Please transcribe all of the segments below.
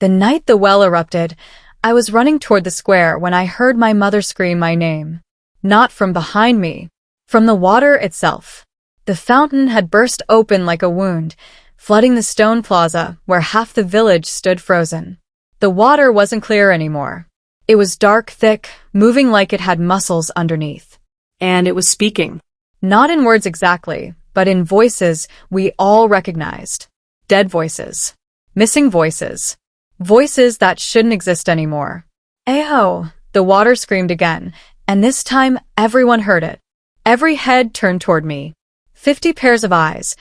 The night the well erupted, I was running toward the square when I heard my mother scream my name. Not from behind me, from the water itself. The fountain had burst open like a wound, flooding the stone plaza where half the village stood frozen. The water wasn't clear anymore. It was dark, thick, moving like it had muscles underneath. And it was speaking. Not in words exactly, but in voices we all recognized. Dead voices. Missing voices. Voices that shouldn't exist anymore. Ayo! The water screamed again, and this time everyone heard it. Every head turned toward me. 50 pairs of eyes,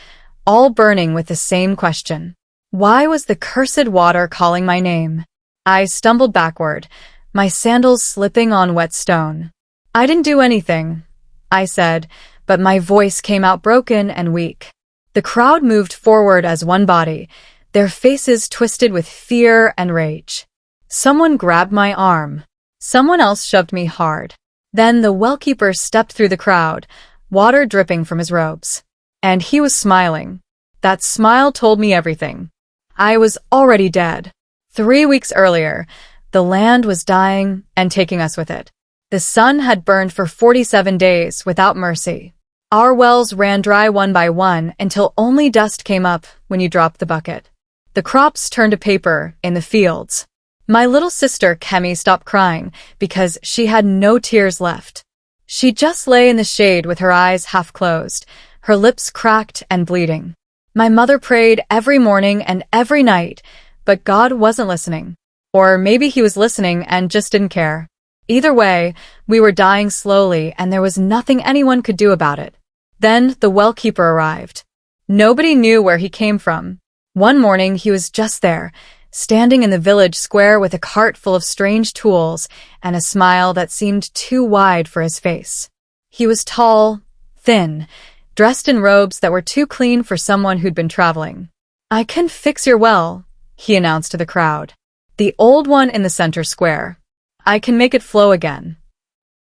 all burning with the same question. Why was the cursed water calling my name? I stumbled backward, my sandals slipping on wet stone. I didn't do anything, I said, but my voice came out broken and weak. The crowd moved forward as one body, their faces twisted with fear and rage. Someone grabbed my arm. Someone else shoved me hard. Then the Wellkeeper stepped through the crowd, water dripping from his robes. And he was smiling. That smile told me everything. I was already dead. 3 weeks earlier, the land was dying and taking us with it. The sun had burned for 47 days without mercy. Our wells ran dry one by one until only dust came up when you dropped the bucket. The crops turned to paper in the fields. My little sister Kemi stopped crying because she had no tears left. She just lay in the shade with her eyes half closed, her lips cracked and bleeding. My mother prayed every morning and every night, but God wasn't listening. Or maybe he was listening and just didn't care. Either way, we were dying slowly and there was nothing anyone could do about it. Then the Wellkeeper arrived. Nobody knew where he came from. One morning he was just there, standing in the village square with a cart full of strange tools and a smile that seemed too wide for his face. He was tall, thin, dressed in robes that were too clean for someone who'd been traveling. "I can fix your well," he announced to the crowd. The old one in the center square. "I can make it flow again."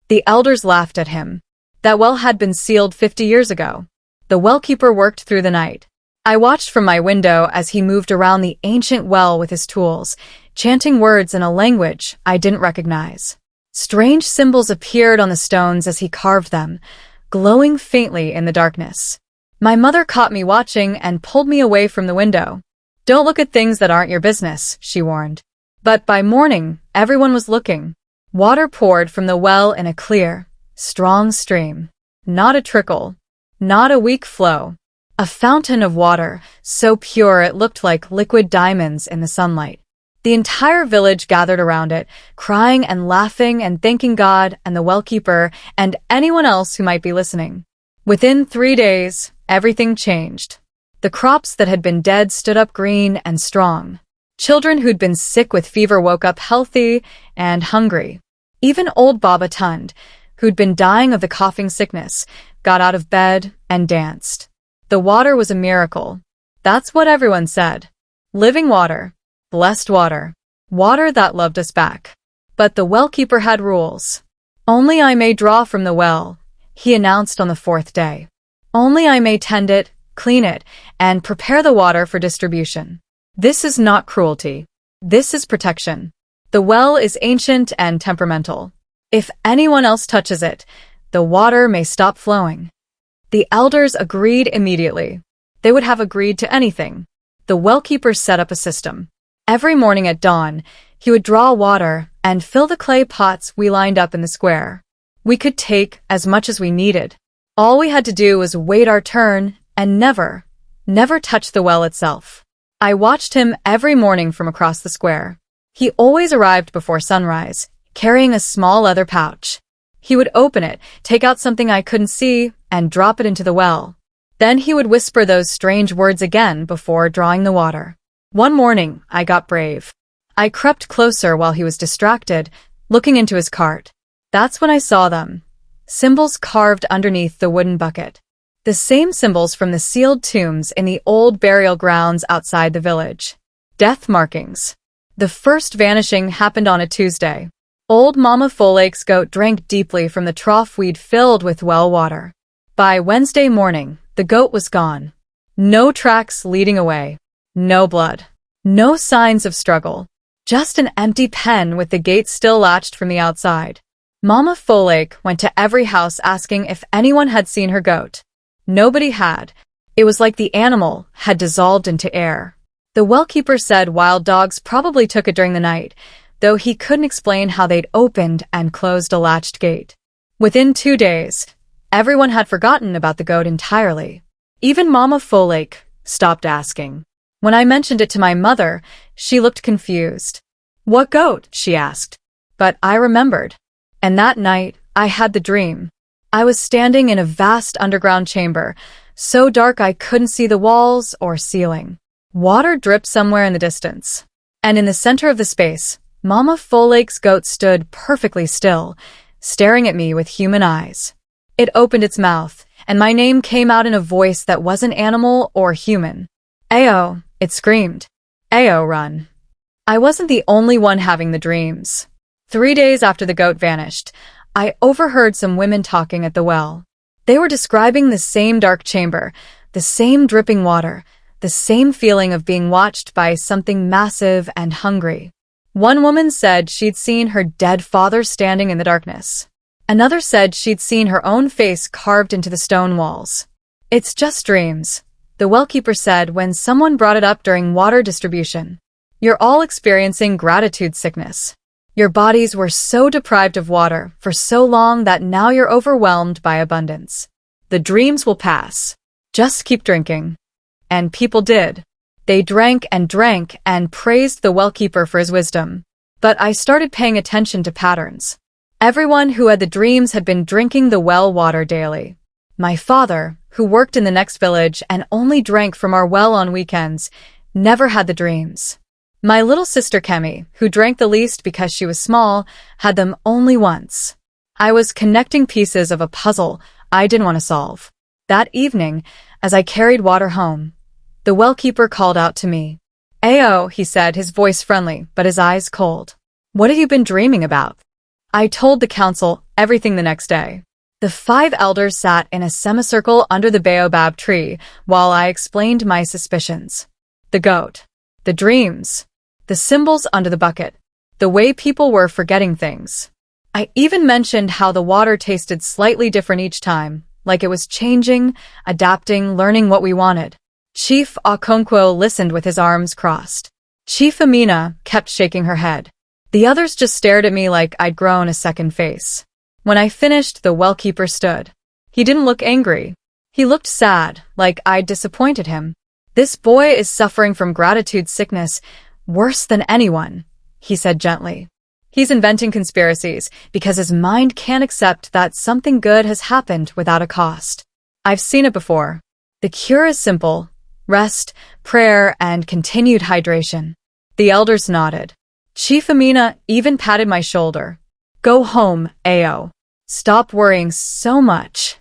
The elders laughed at him. That well had been sealed 50 years ago. The Wellkeeper worked through the night. I watched from my window as he moved around the ancient well with his tools, chanting words in a language I didn't recognize. Strange symbols appeared on the stones as he carved them, glowing faintly in the darkness. My mother caught me watching and pulled me away from the window. "Don't look at things that aren't your business," she warned. But by morning, everyone was looking. Water poured from the well in a clear, strong stream. Not a trickle. Not a weak flow. A fountain of water, so pure it looked like liquid diamonds in the sunlight. The entire village gathered around it, crying and laughing and thanking God and the Wellkeeper and anyone else who might be listening. Within 3 days, everything changed. The crops that had been dead stood up green and strong. Children who'd been sick with fever woke up healthy and hungry. Even old Baba Tund, who'd been dying of the coughing sickness, got out of bed and danced. The water was a miracle. That's what everyone said. Living water. Blessed water. Water that loved us back. But the Wellkeeper had rules. "Only I may draw from the well," he announced on the 4th day. "Only I may tend it, clean it, and prepare the water for distribution. This is not cruelty. This is protection. The well is ancient and temperamental. If anyone else touches it, the water may stop flowing." The elders agreed immediately. They would have agreed to anything. The Wellkeeper set up a system. Every morning at dawn, he would draw water and fill the clay pots we lined up in the square. We could take as much as we needed. All we had to do was wait our turn and never touch the well itself. I watched him every morning from across the square. He always arrived before sunrise, carrying a small leather pouch. He would open it, take out something I couldn't see, and drop it into the well. Then he would whisper those strange words again before drawing the water. One morning, I got brave. I crept closer while he was distracted, looking into his cart. That's when I saw them. Symbols carved underneath the wooden bucket. The same symbols from the sealed tombs in the old burial grounds outside the village. Death markings. The first vanishing happened on a Tuesday. Old Mama Folake's goat drank deeply from the trough we'd filled with well water. By Wednesday morning, the goat was gone. No tracks leading away. No blood. No signs of struggle. Just an empty pen with the gate still latched from the outside. Mama Folake went to every house asking if anyone had seen her goat. Nobody had. It was like the animal had dissolved into air. The Wellkeeper said wild dogs probably took it during the night, though he couldn't explain how they'd opened and closed a latched gate. Within 2 days, everyone had forgotten about the goat entirely. Even Mama Folake stopped asking. When I mentioned it to my mother, she looked confused. "What goat?" she asked. But I remembered. And that night, I had the dream. I was standing in a vast underground chamber, so dark I couldn't see the walls or ceiling. Water dripped somewhere in the distance. And in the center of the space, Mama Folake's goat stood perfectly still, staring at me with human eyes. It opened its mouth, and my name came out in a voice that wasn't animal or human. "Ayo," it screamed. "Ayo, run." I wasn't the only one having the dreams. 3 days after the goat vanished, I overheard some women talking at the well. They were describing the same dark chamber, the same dripping water, the same feeling of being watched by something massive and hungry. One woman said she'd seen her dead father standing in the darkness. Another said she'd seen her own face carved into the stone walls. "It's just dreams," the Wellkeeper said when someone brought it up during water distribution. "You're all experiencing gratitude sickness. Your bodies were so deprived of water for so long that now you're overwhelmed by abundance. The dreams will pass. Just keep drinking." And people did. They drank and praised the Wellkeeper for his wisdom. But I started paying attention to patterns. Everyone who had the dreams had been drinking the well water daily. My father, who worked in the next village and only drank from our well on weekends, never had the dreams. My little sister Kemi, who drank the least because she was small, had them only once. I was connecting pieces of a puzzle I didn't want to solve. That evening, as I carried water home, the Wellkeeper called out to me. "Ayo," he said, his voice friendly, but his eyes cold. "What have you been dreaming about?" I told the council everything the next day. The 5 elders sat in a semicircle under the baobab tree while I explained my suspicions. The goat, the dreams, the symbols under the bucket, the way people were forgetting things. I even mentioned how the water tasted slightly different each time, like it was changing, adapting, learning what we wanted. Chief Okonkwo listened with his arms crossed. Chief Amina kept shaking her head. The others just stared at me like I'd grown a second face. When I finished, the Wellkeeper stood. He didn't look angry. He looked sad, like I'd disappointed him. "This boy is suffering from gratitude sickness, worse than anyone," he said gently. "He's inventing conspiracies because his mind can't accept that something good has happened without a cost. I've seen it before. The cure is simple: rest, prayer, and continued hydration." The elders nodded. Chief Amina even patted my shoulder. "Go home, Ayo. Stop worrying so much."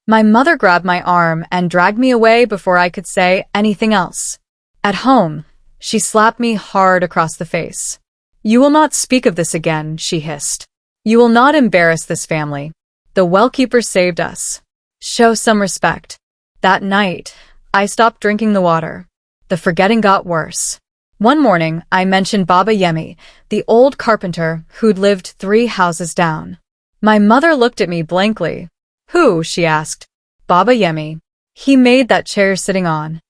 My mother grabbed my arm and dragged me away before I could say anything else. At home, she slapped me hard across the face. "You will not speak of this again," she hissed. "You will not embarrass this family. The Wellkeeper saved us. Show some respect." That night, I stopped drinking the water. The forgetting got worse. One morning, I mentioned Baba Yemi, the old carpenter who'd lived 3 houses down. My mother looked at me blankly. "Who?" she asked. "Baba Yemi. He made that chair you're sitting on."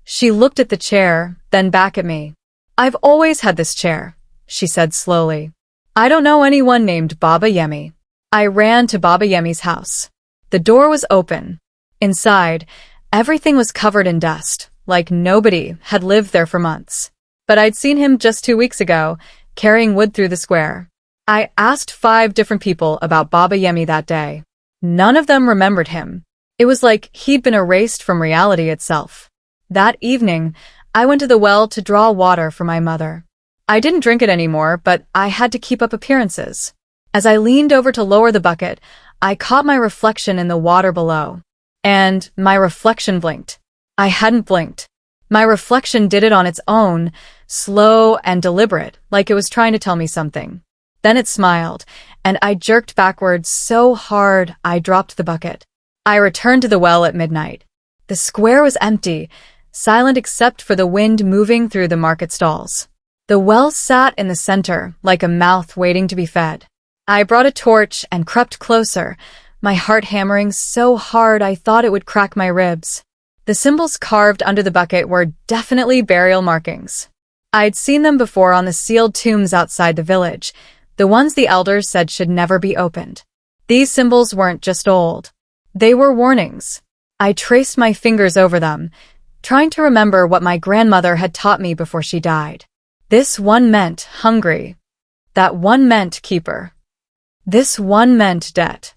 She looked at the chair, then back at me. "I've always had this chair," she said slowly. "I don't know anyone named Baba Yemi." I ran to Baba Yemi's house. The door was open. Inside, everything was covered in dust, like nobody had lived there for months. But I'd seen him just 2 weeks ago, carrying wood through the square. I asked 5 different people about Baba Yemi that day. None of them remembered him. It was like he'd been erased from reality itself. That evening, I went to the well to draw water for my mother. I didn't drink it anymore, but I had to keep up appearances. As I leaned over to lower the bucket, I caught my reflection in the water below. And my reflection blinked. I hadn't blinked. My reflection did it on its own, slow and deliberate, like it was trying to tell me something. Then it smiled, and I jerked backwards so hard I dropped the bucket. I returned to the well at midnight. The square was empty, silent except for the wind moving through the market stalls. The well sat in the center, like a mouth waiting to be fed. I brought a torch and crept closer, my heart hammering so hard I thought it would crack my ribs. The symbols carved under the bucket were definitely burial markings. I'd seen them before on the sealed tombs outside the village, the ones the elders said should never be opened. These symbols weren't just old. They were warnings. I traced my fingers over them, trying to remember what my grandmother had taught me before she died. This one meant hungry. That one meant keeper. This one meant debt.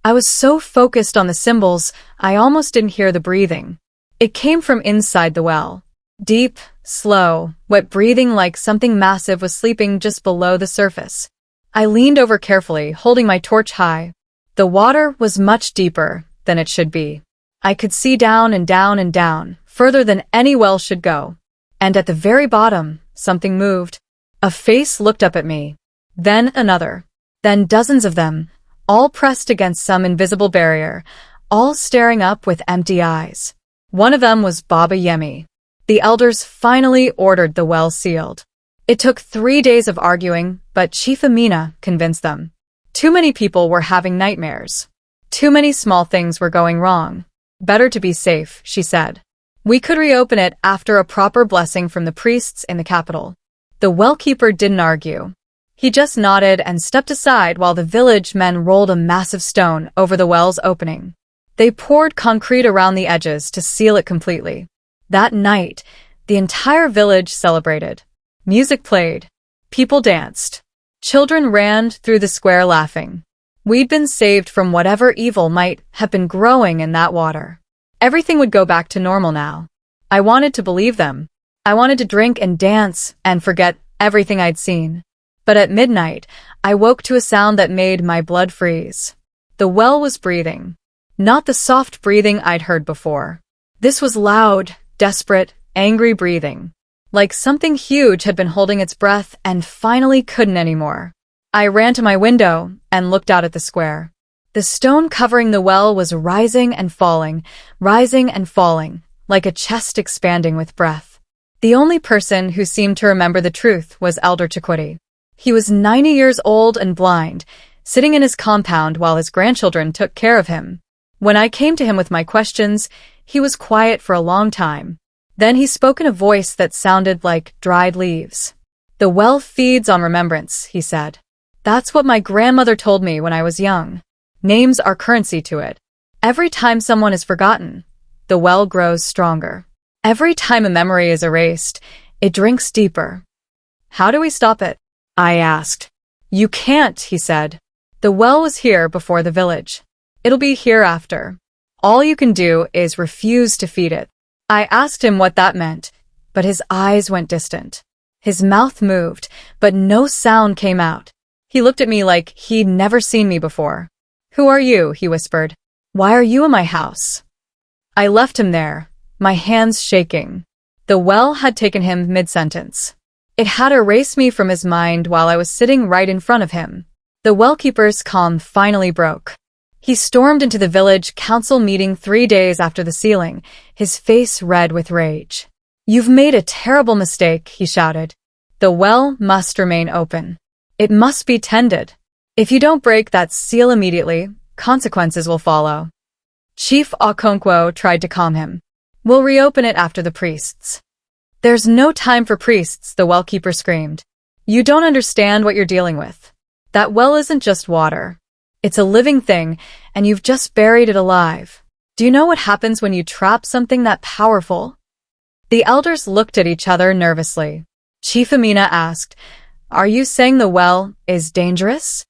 I was so focused on the symbols, I almost didn't hear the breathing. It came from inside the well. Deep, slow, wet breathing like something massive was sleeping just below the surface. I leaned over carefully, holding my torch high. The water was much deeper than it should be. I could see down and down and down, further than any well should go. And at the very bottom, something moved. A face looked up at me. Then another. Then dozens of them, all pressed against some invisible barrier, all staring up with empty eyes. One of them was Baba Yemi. The elders finally ordered the well sealed. It took 3 days of arguing, but Chief Amina convinced them. Too many people were having nightmares. Too many small things were going wrong. Better to be safe, she said. We could reopen it after a proper blessing from the priests in the capital. The Wellkeeper didn't argue. He just nodded and stepped aside while the village men rolled a massive stone over the well's opening. They poured concrete around the edges to seal it completely. That night, the entire village celebrated. Music played. People danced. Children ran through the square laughing. We'd been saved from whatever evil might have been growing in that water. Everything would go back to normal now. I wanted to believe them. I wanted to drink and dance and forget everything I'd seen. But at midnight, I woke to a sound that made my blood freeze. The well was breathing. Not the soft breathing I'd heard before. This was loud, desperate, angry breathing. Like something huge had been holding its breath and finally couldn't anymore. I ran to my window and looked out at the square. The stone covering the well was rising and falling, like a chest expanding with breath. The only person who seemed to remember the truth was Elder Chikwudi. He was 90 years old and blind, sitting in his compound while his grandchildren took care of him. When I came to him with my questions, he was quiet for a long time. Then he spoke in a voice that sounded like dried leaves. The well feeds on remembrance, he said. That's what my grandmother told me when I was young. Names are currency to it. Every time someone is forgotten, the well grows stronger. Every time a memory is erased, it drinks deeper. How do we stop it? I asked. You can't, he said. The well was here before the village. It'll be here after. All you can do is refuse to feed it. I asked him what that meant, but his eyes went distant. His mouth moved, but no sound came out. He looked at me like he'd never seen me before. Who are you? He whispered. Why are you in my house? I left him there, my hands shaking. The well had taken him mid-sentence. It had erased me from his mind while I was sitting right in front of him. The Wellkeeper's calm finally broke. He stormed into the village council meeting 3 days after the sealing, his face red with rage. You've made a terrible mistake, he shouted. The well must remain open. It must be tended. If you don't break that seal immediately, consequences will follow. Chief Okonkwo tried to calm him. We'll reopen it after the priests. There's no time for priests, the Wellkeeper screamed. You don't understand what you're dealing with. That well isn't just water. It's a living thing, and you've just buried it alive. Do you know what happens when you trap something that powerful? The elders looked at each other nervously. Chief Amina asked, Are you saying the well is dangerous?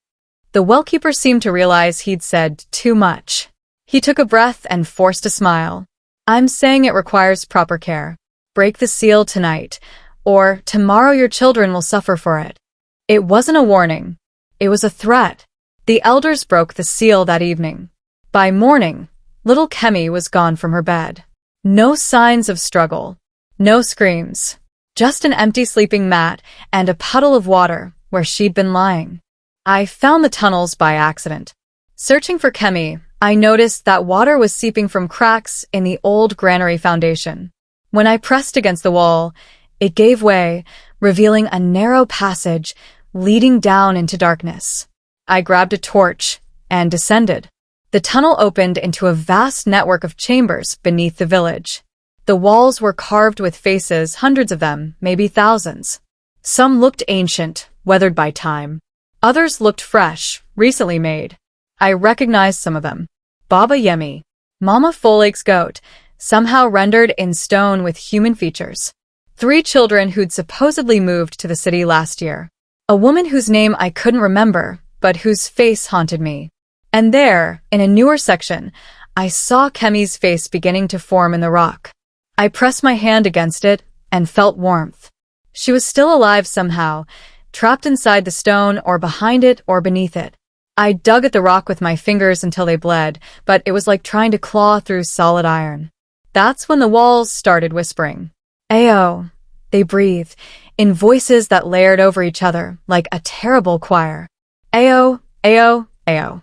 The Wellkeeper seemed to realize he'd said too much. He took a breath and forced a smile. I'm saying it requires proper care. Break the seal tonight, or tomorrow your children will suffer for it. It wasn't a warning. It was a threat. The elders broke the seal that evening. By morning, little Kemi was gone from her bed. No signs of struggle. No screams. Just an empty sleeping mat and a puddle of water where she'd been lying. I found the tunnels by accident. Searching for Kemi, I noticed that water was seeping from cracks in the old granary foundation. When I pressed against the wall, It gave way, revealing a narrow passage leading down into darkness. I grabbed a torch and descended. The tunnel opened into a vast network of chambers beneath the village. The walls were carved with faces, hundreds of them, maybe thousands. Some looked ancient, weathered by time. Others looked fresh, recently made. I recognized some of them. Baba Yemi, Mama Foleg's goat, somehow rendered in stone with human features. 3 children who'd supposedly moved to the city last year. A woman whose name I couldn't remember, but whose face haunted me. And there, in a newer section, I saw Kemi's face beginning to form in the rock. I pressed my hand against it and felt warmth. She was still alive somehow, trapped inside the stone or behind it or beneath it. I dug at the rock with my fingers until they bled, but it was like trying to claw through solid iron. That's when the walls started whispering. Ayo, they breathed, in voices that layered over each other like a terrible choir. Ayo, Ayo, Ayo.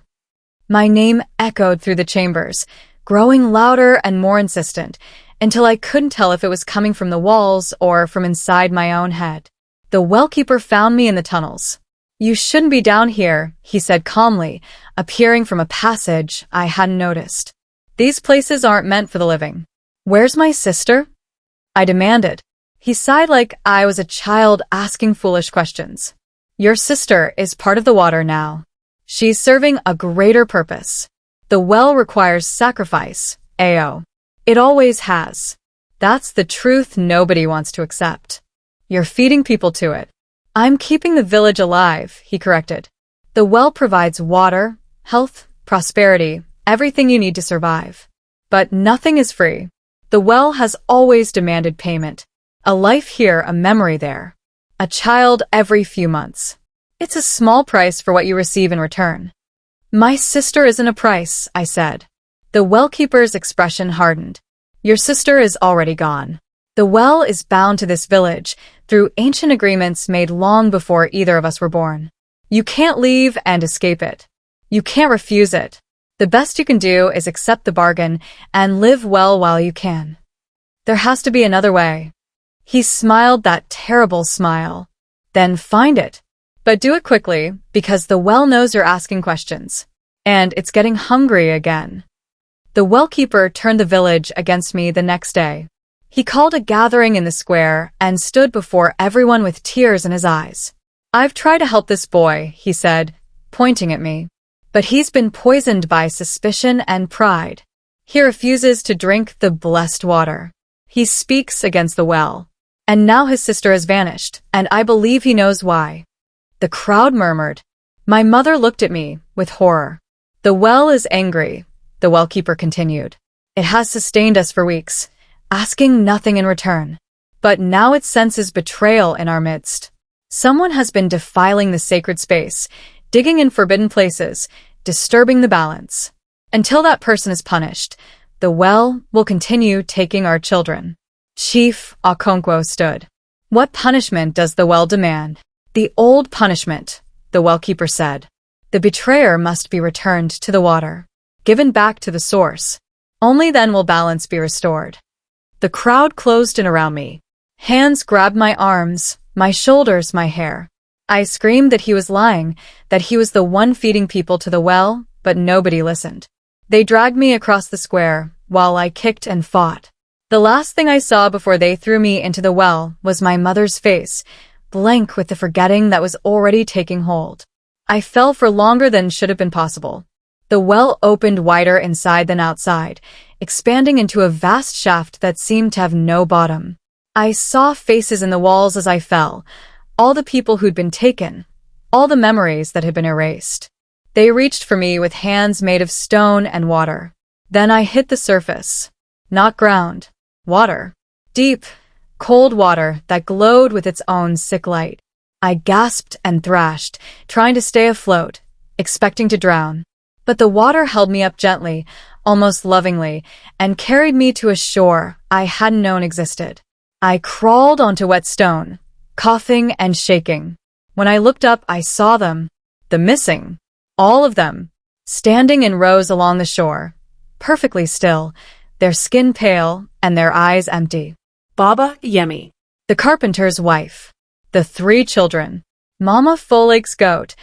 My name echoed through the chambers, growing louder and more insistent, until I couldn't tell if it was coming from the walls or from inside my own head. The Wellkeeper found me in the tunnels. You shouldn't be down here, he said calmly, appearing from a passage I hadn't noticed. These places aren't meant for the living. Where's my sister? I demanded. He sighed like I was a child asking foolish questions. Your sister is part of the water now. She's serving a greater purpose. The well requires sacrifice, Ayo. It always has. That's the truth nobody wants to accept. You're feeding people to it. I'm keeping the village alive, he corrected. The well provides water, health, prosperity, everything you need to survive. But nothing is free. The well has always demanded payment. A life here, a memory there. A child every few months. It's a small price for what you receive in return. My sister isn't a price, I said. The Wellkeeper's expression hardened. Your sister is already gone. The well is bound to this village through ancient agreements made long before either of us were born. You can't leave and escape it. You can't refuse it. The best you can do is accept the bargain and live well while you can. There has to be another way. He smiled that terrible smile. Then find it. But do it quickly, because the well knows you're asking questions. And it's getting hungry again. The Wellkeeper turned the village against me the next day. He called a gathering in the square and stood before everyone with tears in his eyes. I've tried to help this boy, he said, pointing at me. But he's been poisoned by suspicion and pride. He refuses to drink the blessed water. He speaks against the well. And now his sister has vanished, and I believe he knows why. The crowd murmured. My mother looked at me with horror. The well is angry, the Wellkeeper continued. It has sustained us for weeks, asking nothing in return. But now it senses betrayal in our midst. Someone has been defiling the sacred space, digging in forbidden places, disturbing the balance. Until that person is punished, the well will continue taking our children. Chief Okonkwo stood. What punishment does the well demand? The old punishment, the Wellkeeper said. The betrayer must be returned to the water, given back to the source. Only then will balance be restored. The crowd closed in around me. Hands grabbed my arms, my shoulders, my hair. I screamed that he was lying, that he was the one feeding people to the well, but nobody listened. They dragged me across the square, while I kicked and fought. The last thing I saw before they threw me into the well was my mother's face, blank with the forgetting that was already taking hold. I fell for longer than should have been possible. The well opened wider inside than outside, expanding into a vast shaft that seemed to have no bottom. I saw faces in the walls as I fell, all the people who'd been taken, all the memories that had been erased. They reached for me with hands made of stone and water. Then I hit the surface. Not ground. Water. Deep, cold water that glowed with its own sick light. I gasped and thrashed, trying to stay afloat, expecting to drown. But the water held me up gently, almost lovingly, and carried me to a shore I hadn't known existed. I crawled onto wet stone, coughing and shaking. When I looked up, I saw them. The missing. All of them. Standing in rows along the shore. Perfectly still, their skin pale and their eyes empty. Baba Yemi. The the carpenter's wife, the 3 children, Mama Folek's goat,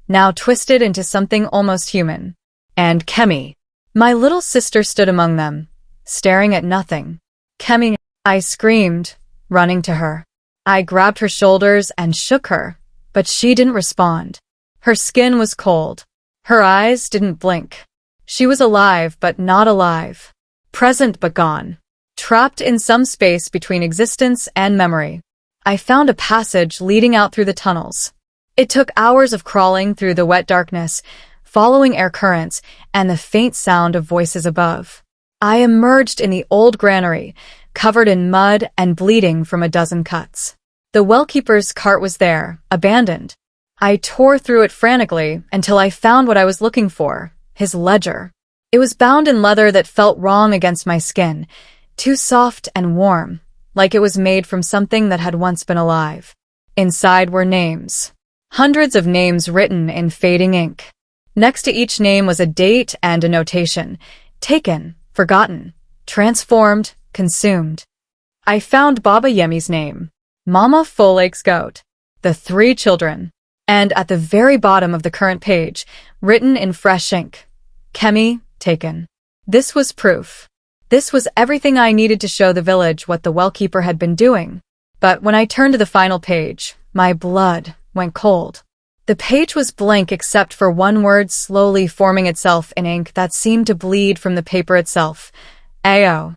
now twisted into something almost human, and Kemi. My little sister stood among them, staring at nothing. Kemi, I screamed, running to her. I grabbed her shoulders and shook her, but she didn't respond. Her skin was cold. Her eyes didn't blink. She was alive but not alive, present but gone, trapped in some space between existence and memory. I found a passage leading out through the tunnels. It took hours of crawling through the wet darkness, following air currents and the faint sound of voices above. I emerged in the old granary, covered in mud and bleeding from a dozen cuts. The Wellkeeper's cart was there, abandoned. I tore through it frantically until I found what I was looking for, his ledger. It was bound in leather that felt wrong against my skin, too soft and warm, like it was made from something that had once been alive. Inside were names. Hundreds of names written in fading ink. Next to each name was a date and a notation. Taken, forgotten, transformed, consumed. I found Baba Yemi's name, Mama Folek's goat, the 3 children, and at the very bottom of the current page, written in fresh ink, Kemi, taken. This was proof. This was everything I needed to show the village what the Wellkeeper had been doing. But when I turned to the final page, my blood went cold. The page was blank except for one word slowly forming itself in ink that seemed to bleed from the paper itself. Ao.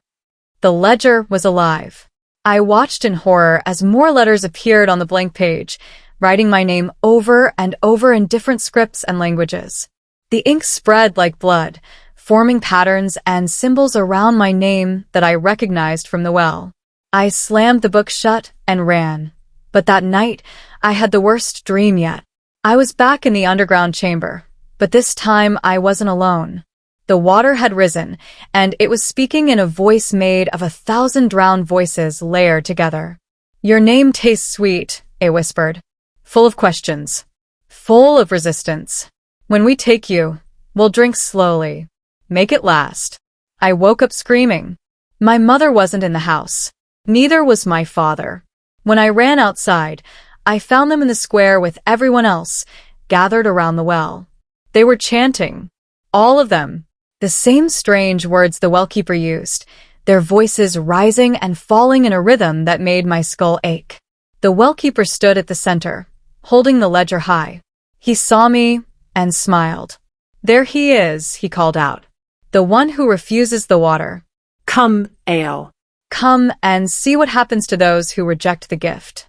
The ledger was alive. I watched in horror as more letters appeared on the blank page, writing my name over and over in different scripts and languages. The ink spread like blood, forming patterns and symbols around my name that I recognized from the well. I slammed the book shut and ran. But that night, I had the worst dream yet. I was back in the underground chamber, but this time I wasn't alone. The water had risen, and it was speaking in a voice made of 1,000 drowned voices layered together. Your name tastes sweet, it whispered. Full of questions. Full of resistance. When we take you, we'll drink slowly. Make it last. I woke up screaming. My mother wasn't in the house. Neither was my father. When I ran outside, I found them in the square with everyone else, gathered around the well. They were chanting. All of them. The same strange words the Wellkeeper used, their voices rising and falling in a rhythm that made my skull ache. The Wellkeeper stood at the center, holding the ledger high. He saw me and smiled. There he is, he called out. The one who refuses the water. Come, Ao. Come and see what happens to those who reject the gift.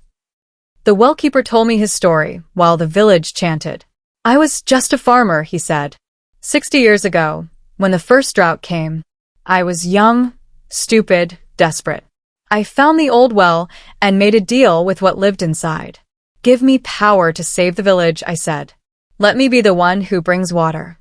The Wellkeeper told me his story while the village chanted. I was just a farmer, he said. 60 years ago, when the first drought came, I was young, stupid, desperate. I found the old well and made a deal with what lived inside. Give me power to save the village, I said. Let me be the one who brings water.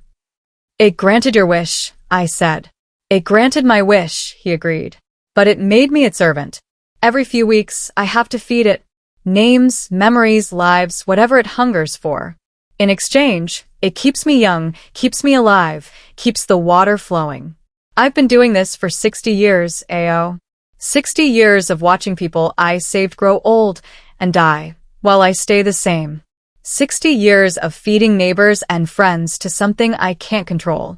It granted your wish, I said. It granted my wish, he agreed. But it made me its servant. Every few weeks, I have to feed it. Names, memories, lives, whatever it hungers for. In exchange, it keeps me young, keeps me alive, keeps the water flowing. I've been doing this for 60 years, Ao. 60 years of watching people I saved grow old and die, while I stay the same. 60 years of feeding neighbors and friends to something I can't control.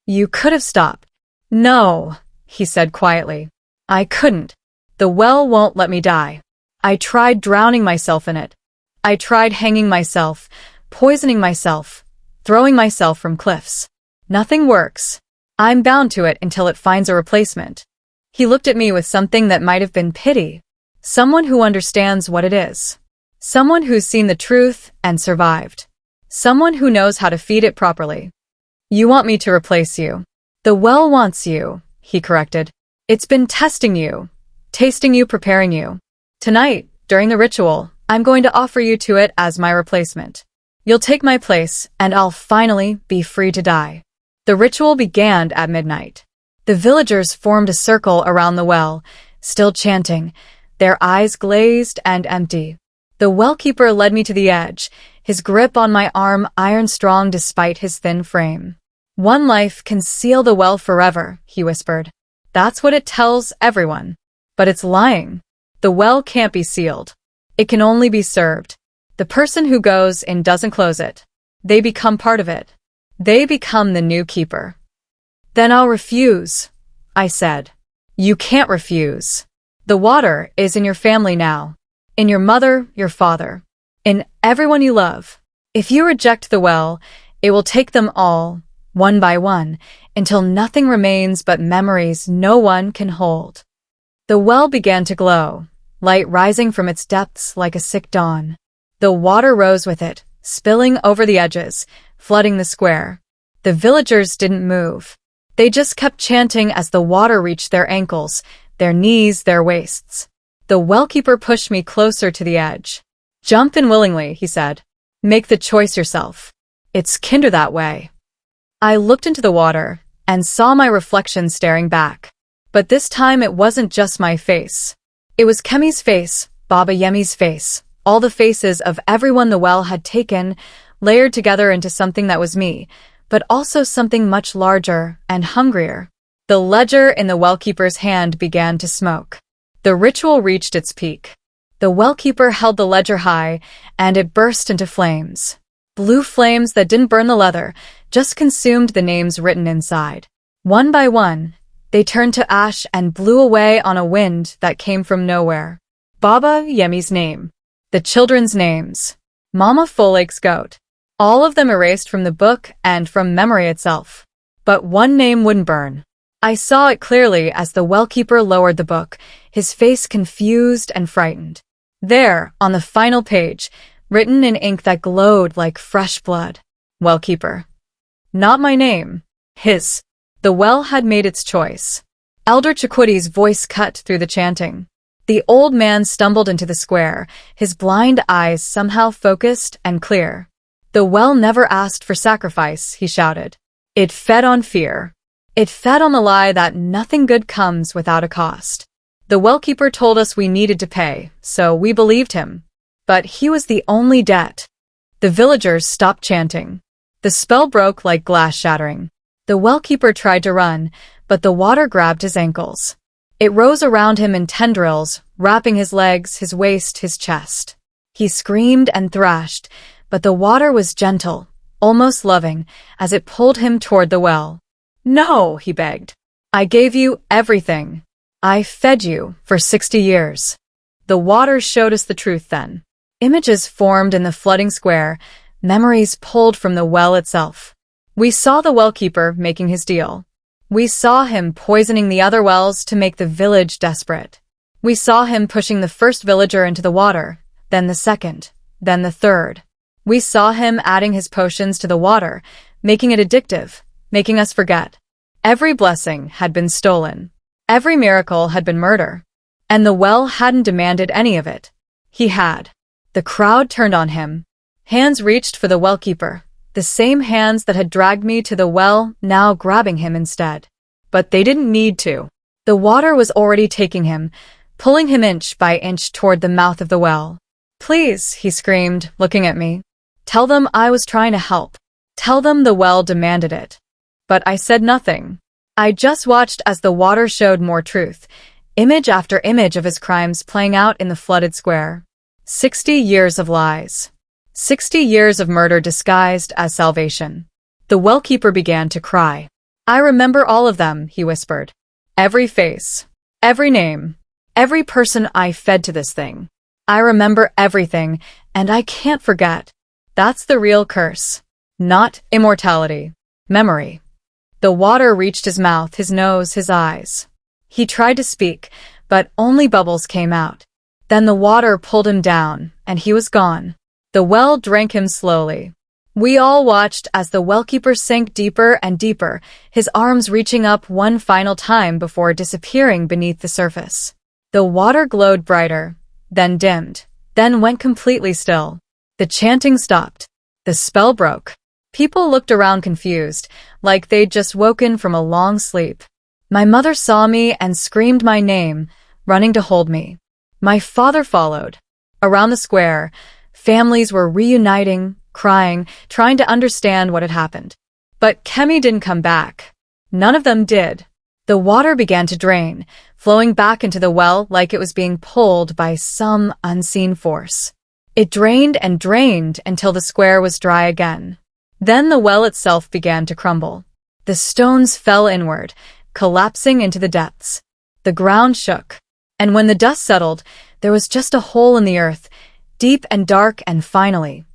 You could have stopped. No, he said quietly. I couldn't. The well won't let me die. I tried drowning myself in it. I tried hanging myself, poisoning myself, throwing myself from cliffs. Nothing works. I'm bound to it until it finds a replacement. He looked at me with something that might have been pity. Someone who understands what it is. Someone who's seen the truth and survived. Someone who knows how to feed it properly. You want me to replace you. The well wants you, he corrected. It's been testing you, tasting you, preparing you. Tonight, during the ritual, I'm going to offer you to it as my replacement. You'll take my place, and I'll finally be free to die. The ritual began at midnight. The villagers formed a circle around the well, still chanting, their eyes glazed and empty. The Wellkeeper led me to the edge, his grip on my arm iron-strong despite his thin frame. One life can seal the well forever, he whispered. That's what it tells everyone. But it's lying. The well can't be sealed. It can only be served. The person who goes in doesn't close it. They become part of it. They become the new keeper. Then I'll refuse, I said. You can't refuse. The water is in your family now. In your mother, your father. In everyone you love. If you reject the well, it will take them all, one by one, until nothing remains but memories no one can hold. The well began to glow, light rising from its depths like a sick dawn. The water rose with it, spilling over the edges, flooding the square. The villagers didn't move. They just kept chanting as the water reached their ankles, their knees, their waists. The wellkeeper pushed me closer to the edge. Jump in willingly, he said. Make the choice yourself. It's kinder that way. I looked into the water and saw my reflection staring back. But this time it wasn't just my face. It was Kemi's face, Baba Yemi's face, all the faces of everyone the well had taken, layered together into something that was me, but also something much larger and hungrier. The ledger in the wellkeeper's hand began to smoke. The ritual reached its peak. The wellkeeper held the ledger high, and it burst into flames. Blue flames that didn't burn the leather, just consumed the names written inside. One by one, they turned to ash and blew away on a wind that came from nowhere. Baba Yemi's name. The children's names. Mama Folake's goat. All of them erased from the book and from memory itself. But one name wouldn't burn. I saw it clearly as the wellkeeper lowered the book, his face confused and frightened. There, on the final page, written in ink that glowed like fresh blood. Wellkeeper. Not my name. His. The well had made its choice. Elder Chakuti's voice cut through the chanting. The old man stumbled into the square, his blind eyes somehow focused and clear. The well never asked for sacrifice, he shouted. It fed on fear. It fed on the lie that nothing good comes without a cost. The wellkeeper told us we needed to pay, so we believed him. But he was the only debt. The villagers stopped chanting. The spell broke like glass shattering. The wellkeeper tried to run, but the water grabbed his ankles. It rose around him in tendrils, wrapping his legs, his waist, his chest. He screamed and thrashed, but the water was gentle, almost loving, as it pulled him toward the well. No, he begged. I gave you everything. I fed you for 60 years. The water showed us the truth then. Images formed in the flooding square, memories pulled from the well itself. We saw the wellkeeper making his deal. We saw him poisoning the other wells to make the village desperate. We saw him pushing the first villager into the water, then the second, then the third. We saw him adding his potions to the water, making it addictive, making us forget. Every blessing had been stolen. Every miracle had been murder. And the well hadn't demanded any of it. He had. The crowd turned on him. Hands reached for the wellkeeper, the same hands that had dragged me to the well, now grabbing him instead. But they didn't need to. The water was already taking him, pulling him inch by inch toward the mouth of the well. Please, he screamed, looking at me. Tell them I was trying to help. Tell them the well demanded it. But I said nothing. I just watched as the water showed more truth, image after image of his crimes playing out in the flooded square. 60 years of lies. 60 years of murder disguised as salvation. The wellkeeper began to cry. I remember all of them, he whispered. Every face. Every name. Every person I fed to this thing. I remember everything, and I can't forget. That's the real curse. Not immortality. Memory. The water reached his mouth, his nose, his eyes. He tried to speak, but only bubbles came out. Then the water pulled him down, and he was gone. The well drank him slowly. We all watched as the wellkeeper sank deeper and deeper, his arms reaching up one final time before disappearing beneath the surface. The water glowed brighter, then dimmed, then went completely still. The chanting stopped. The spell broke. People looked around confused, like they'd just woken from a long sleep. My mother saw me and screamed my name, running to hold me. My father followed. Around the square, families were reuniting, crying, trying to understand what had happened. But Kemi didn't come back. None of them did. The water began to drain, flowing back into the well like it was being pulled by some unseen force. It drained and drained until the square was dry again. Then the well itself began to crumble. The stones fell inward, collapsing into the depths. The ground shook, and when the dust settled, there was just a hole in the earth, deep and dark and finally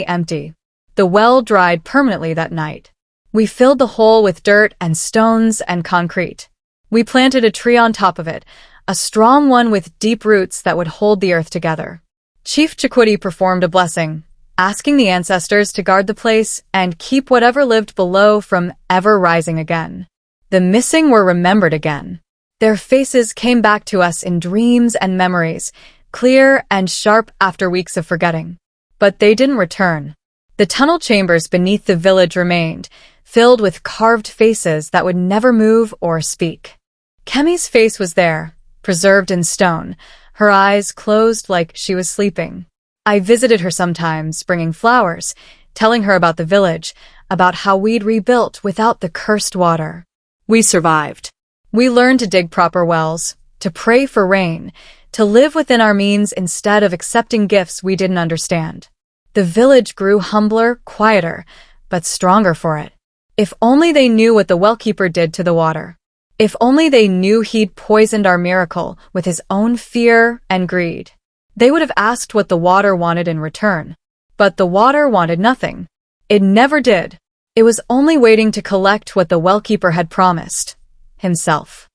empty. The well dried permanently that night. We filled the hole with dirt and stones and concrete. We planted a tree on top of it, a strong one with deep roots that would hold the earth together. Chief Chakotay performed a blessing, asking the ancestors to guard the place and keep whatever lived below from ever rising again. The missing were remembered again. Their faces came back to us in dreams and memories, clear and sharp after weeks of forgetting. But they didn't return. The tunnel chambers beneath the village remained, filled with carved faces that would never move or speak. Kemi's face was there, preserved in stone, her eyes closed like she was sleeping. I visited her sometimes, bringing flowers, telling her about the village, about how we'd rebuilt without the cursed water. We survived. We learned to dig proper wells, to pray for rain, to live within our means instead of accepting gifts we didn't understand. The village grew humbler, quieter, but stronger for it. If only they knew what the Wellkeeper did to the water. If only they knew he'd poisoned our miracle with his own fear and greed. They would have asked what the water wanted in return. But the water wanted nothing. It never did. It was only waiting to collect what the Wellkeeper had promised. Himself.